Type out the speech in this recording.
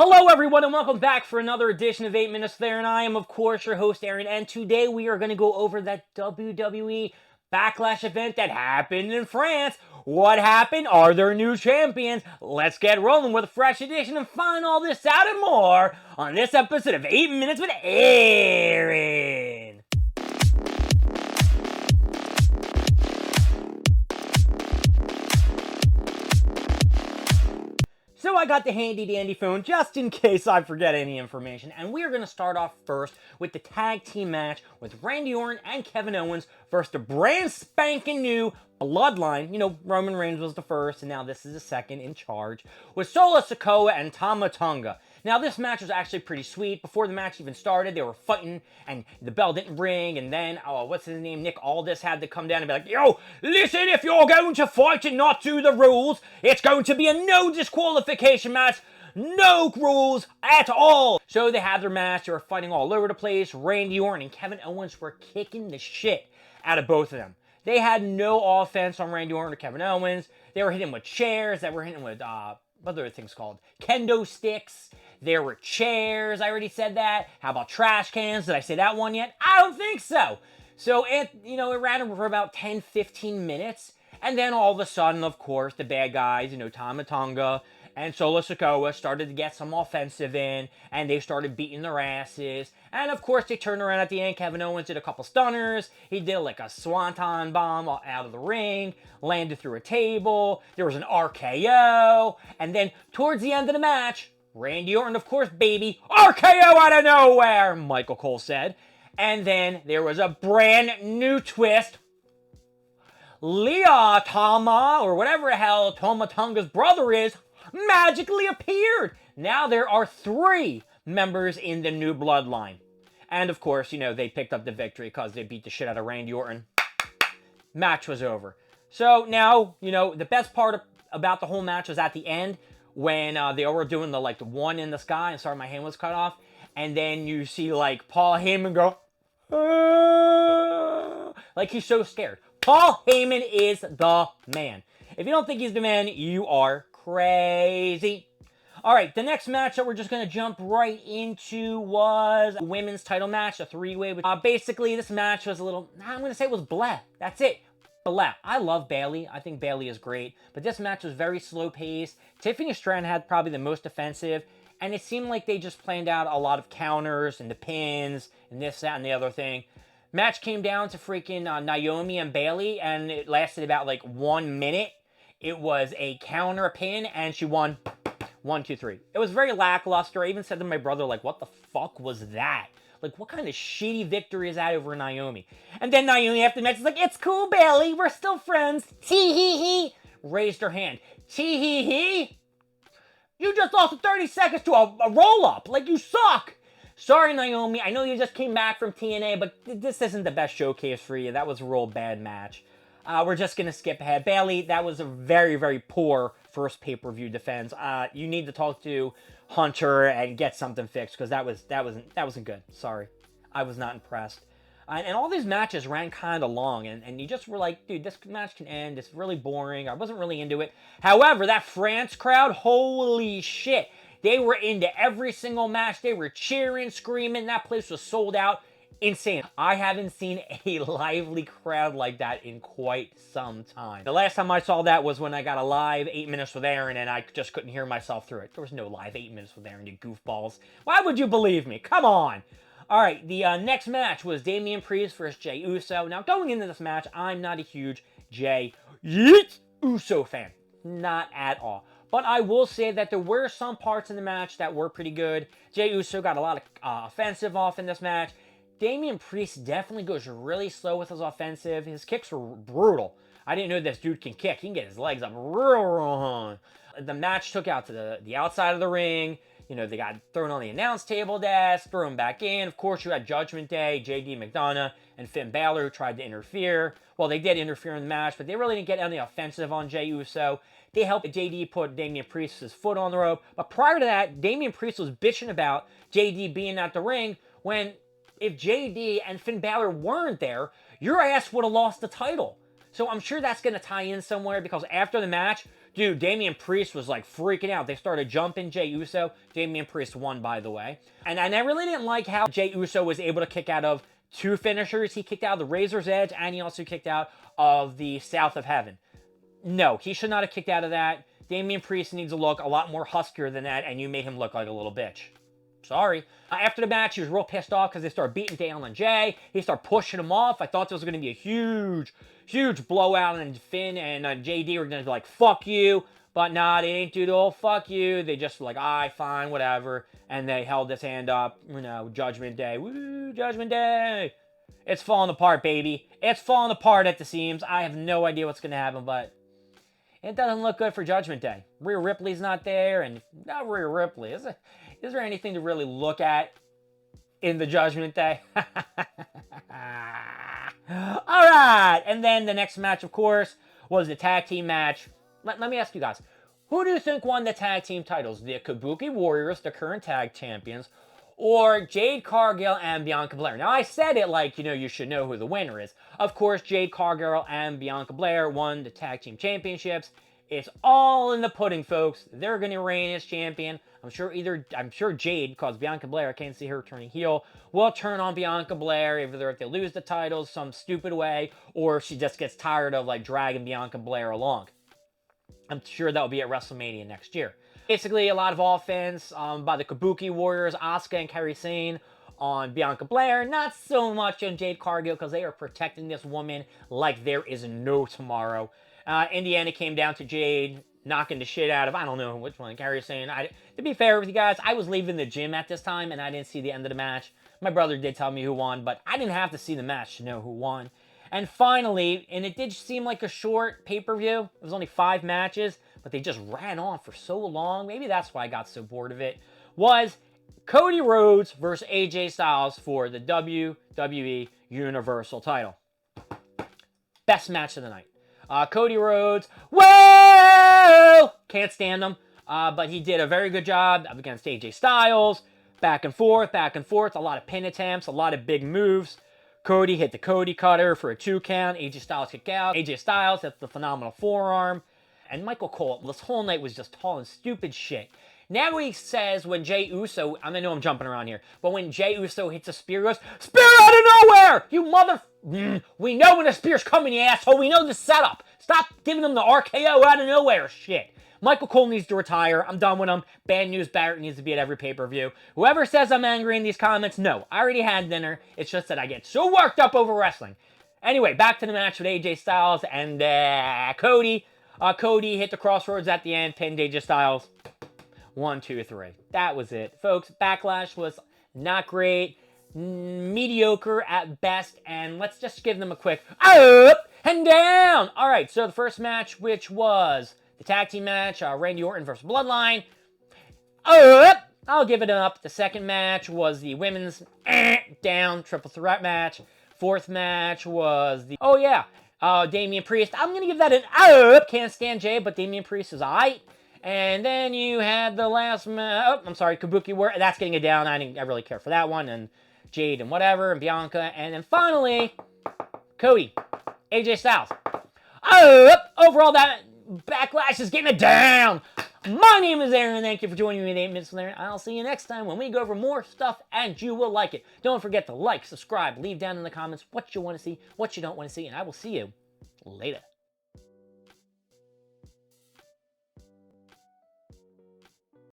Hello everyone and welcome back for another edition of 8 Minutes There, and I am of course your host Aaron, and today we are going to go over that WWE Backlash event that happened in France. What happened? Are there new champions? Let's get rolling with a fresh edition and find all this out and more on this episode of 8 Minutes with Aaron. So I got the handy dandy phone just in case I forget any information, and we are going to start off first with the tag team match with Randy Orton and Kevin Owens versus the brand spanking new Bloodline. You know, Roman Reigns was the first, and now this is the second in charge, with Solo Sikoa and Tama Tonga. Now, this match was actually pretty sweet. Before the match even started, they were fighting, and the bell didn't ring, and then, what's his name, Nick Aldis had to come down and be like, yo, listen, if you're going to fight and not do the rules, it's going to be a no disqualification match. No rules at all. So they had their match. They were fighting all over the place. Randy Orton and Kevin Owens were kicking the shit out of both of them. They had no offense on Randy Orton or Kevin Owens. They were hitting with chairs. They were hitting with, what are things called? Kendo sticks. There were chairs. I already said that. How about trash cans? Did I say that one yet? I don't think so. So it ran for about 10-15 minutes. And then all of a sudden, of course, the bad guys, Tama Tonga and Solo Sikoa started to get some offensive in, and they started beating their asses. And of course, they turned around at the end. Kevin Owens did a couple stunners. He did like a swanton bomb out of the ring, landed through a table. There was an RKO. And then towards the end of the match, Randy Orton, of course, baby, RKO out of nowhere, Michael Cole said. And then there was a brand new twist. Leah Tama, or whatever the hell Tama Tonga's brother is, magically appeared. Now there are 3 members in the new bloodline. And of course, they picked up the victory because they beat the shit out of Randy Orton. Match was over. So now, the best part about the whole match was at the end when they were doing the one in the sky, and sorry, my hand was cut off. And then you see Paul Heyman go, like he's so scared. Paul Heyman is the man. If you don't think he's the man, you are crazy. All right, the next match that we're just going to jump right into was a women's title match, a 3-way. Basically, this match was I'm going to say it was bleh. That's it. Bleh. I love Bayley. I think Bayley is great. But this match was very slow-paced. Tiffany Stratton had probably the most offensive. And it seemed like they just planned out a lot of counters and the pins and this, that, and the other thing. Match came down to freaking Naomi and Bayley, and it lasted about 1 minute. It was a counter, a pin, and she won 1, 2, 3. It was very lackluster. I even said to my brother, what the fuck was that? What kind of shitty victory is that over Naomi? And then Naomi, after the match, is like, it's cool, Bayley. We're still friends. Tee-hee-hee. Raised her hand. Tee-hee-hee? You just lost 30 seconds to a roll-up. You suck. Sorry, Naomi. I know you just came back from TNA, but this isn't the best showcase for you. That was a real bad match. We're just going to skip ahead. Bayley, that was a very, very poor first pay-per-view defense. You need to talk to Hunter and get something fixed, because that wasn't good. Sorry. I was not impressed. And all these matches ran kind of long, and you just were like, dude, this match can end. It's really boring. I wasn't really into it. However, that France crowd, holy shit. They were into every single match. They were cheering, screaming. That place was sold out. Insane. I haven't seen a lively crowd like that in quite some time. The last time I saw that was when I got a live 8 Minutes with Aaron, and I just couldn't hear myself through it. There was no live 8 Minutes with Aaron, you goofballs. Why would you believe me? Come on. All right, the next match was Damian Priest versus Jey Uso. Now, going into this match, I'm not a huge Jey Uso fan. Not at all. But I will say that there were some parts in the match that were pretty good. Jey Uso got a lot of offensive off in this match. Damian Priest definitely goes really slow with his offensive. His kicks were brutal. I didn't know this dude can kick. He can get his legs up real. The match took out to the outside of the ring. They got thrown on the announce table desk, thrown back in. Of course, you had Judgment Day, J.D. McDonough, and Finn Balor who tried to interfere. Well, they did interfere in the match, but they really didn't get any offensive on Jey Uso. They helped J.D. put Damian Priest's foot on the rope. But prior to that, Damian Priest was bitching about J.D. being at the ring when if J.D. and Finn Balor weren't there, your ass would have lost the title. So I'm sure that's going to tie in somewhere, because after the match, Dude, Damian Priest was like freaking out. They started jumping Jey Uso. Damian Priest won, by the way. And I really didn't like how Jey Uso was able to kick out of 2 finishers. He kicked out of the Razor's Edge, and he also kicked out of the South of Heaven. No, he should not have kicked out of that. Damian Priest needs to look a lot more huskier than that, and you made him look like a little bitch. Sorry. After the match, he was real pissed off because they started beating down on Jay. He started pushing him off. I thought there was going to be a huge blowout, and Finn and JD were going to be like, fuck you. But nah, they didn't do the old fuck you. They just were like, alright, fine, whatever. And they held his hand up, you know, Judgment Day. Woo, Judgment Day. It's falling apart, baby. It's falling apart at the seams. I have no idea what's going to happen, but it doesn't look good for Judgment Day. Rhea Ripley's not there, and not Rhea Ripley. Is there anything to really look at in the Judgment Day? Alright, and then the next match, of course, was the tag team match. Let me ask you guys, who do you think won the tag team titles? The Kabuki Warriors, the current tag champions, or Jade Cargill and Bianca Belair? Now, I said it like, you know, you should know who the winner is. Of course, Jade Cargill and Bianca Belair won the tag team championships. It's all in the pudding, folks. They're going to reign as champion. I'm sure Jade, because Bianca Belair, I can't see her turning heel, will turn on Bianca Belair, either if they lose the titles some stupid way, or if she just gets tired of, like, dragging Bianca Belair along. I'm sure that will be at WrestleMania next year. Basically, a lot of offense by the Kabuki Warriors, Asuka and Kairi Sane, on Bianca Belair. Not so much on Jade Cargill, because they are protecting this woman like there is no tomorrow. In the end, it came down to Jade knocking the shit out of, I don't know which one, Kairi Sane. To be fair with you guys, I was leaving the gym at this time, and I didn't see the end of the match. My brother did tell me who won, but I didn't have to see the match to know who won. And finally, and it did seem like a short pay-per-view. It was only 5 matches, but they just ran on for so long. Maybe that's why I got so bored of it. Was Cody Rhodes versus AJ Styles for the WWE Universal title. Best match of the night. Cody Rhodes, whoa! Can't stand him. But he did a very good job against AJ Styles. Back and forth, a lot of pin attempts, a lot of big moves. Cody hit the Cody Cutter for a 2 count. AJ Styles kicked out. AJ Styles hit the phenomenal forearm. And Michael Cole, this whole night was just talking stupid shit. Now he says when Jey Uso, I know I'm jumping around here, but when Jey Uso hits a spear, he goes, spear out of nowhere! You mother... We know when a spear's coming, you asshole. We know the setup. Stop giving them the RKO out of nowhere shit. Michael Cole needs to retire. I'm done with him. Bad News Barrett needs to be at every pay-per-view. Whoever says I'm angry in these comments, no. I already had dinner. It's just that I get so worked up over wrestling. Anyway, back to the match with AJ Styles and Cody. Cody hit the crossroads at the end, pinned AJ Styles. 1, 2, 3. That was it. Folks, Backlash was not great. Mediocre at best. And let's just give them a quick up and down. All right, so the first match, which was the tag team match, Randy Orton versus Bloodline. Up! I'll give it an up. The second match was the women's down triple threat match. Fourth match was the, Damian Priest. I'm going to give that an up. Can't stand Jay, but Damian Priest is alright. And then you had the last match, Kabuki Warrior. That's getting it down. I really care for that one. And Jade and whatever, and Bianca. And then finally, Cody, AJ Styles. Up! Overall, that Backlash is getting it down. My name is Aaron. Thank you for joining me in 8 minutes from there. I'll see you next time when we go over more stuff, and you will like it. Don't forget to like, subscribe, leave down in the comments what you want to see, what you don't want to see, and I will see you later.